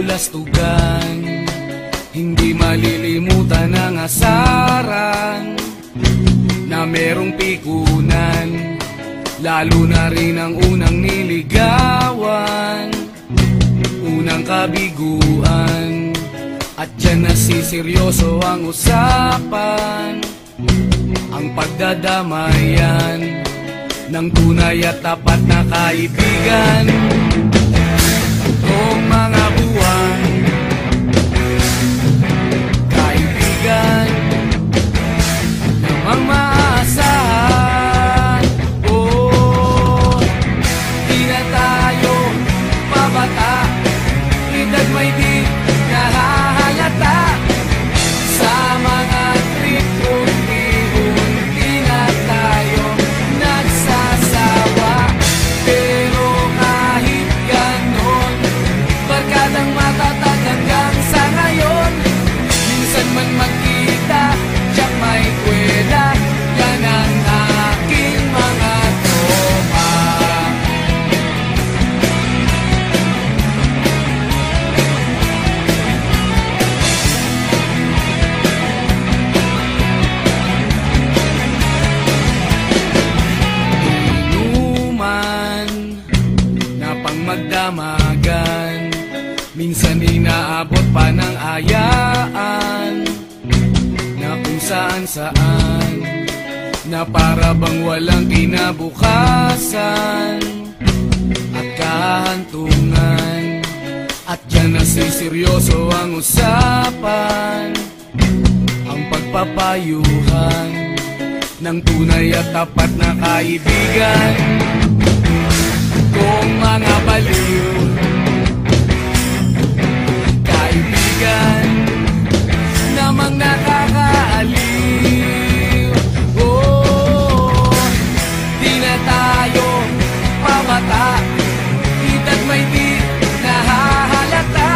kabulastugan, hindi malilimutan ang asaran na merong pikunan, lalo na rin ang unang niligawan, unang kabiguan. At dyan nasiseryoso ang usapan, ang pagdadamayan ng tunay at tapat na kaibigan. Kung mga buwan, kaibigan namang maasahan. Oh, di na tayo pabata, edad may di nahahalata. Sa mga trip unti-unti na tayo nagsasawa. Pero kahit ganon, barkadang matatag hanggang sa ngayon. Minsan man magkita, tiyak may kwela, yan ang aking mga tropa. Inuman na pang magdamagan, minsan inaabot pa ng ayaan, na kung saan-saan, na para bang walang kinabukasan at kahantungan. At dyan nasiseryoso ang usapan, ang pagpapayuhan ng tunay at tapat na kaibigan. Kung mga baliw, kaibigan namang nakakaaliw. Oh, di na tayo pabata, edad may di nahahalata.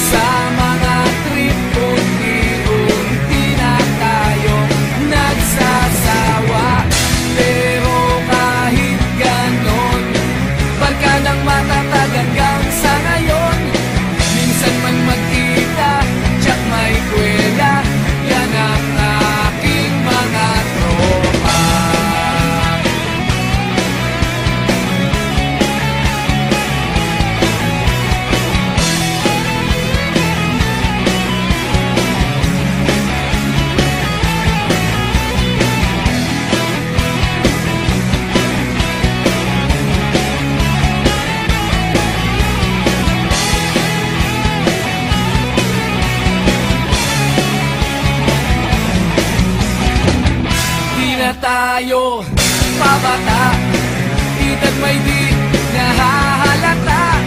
Sa mga trip unti-unti na tayo nagsasawa. Pero kahit ganon, barkadang matatag hanggang sa ngayon. Minsan man magkita, tiyak may kwela, yan ang aking mga tropa. Di na tayo pabata, edad may di nahahalata.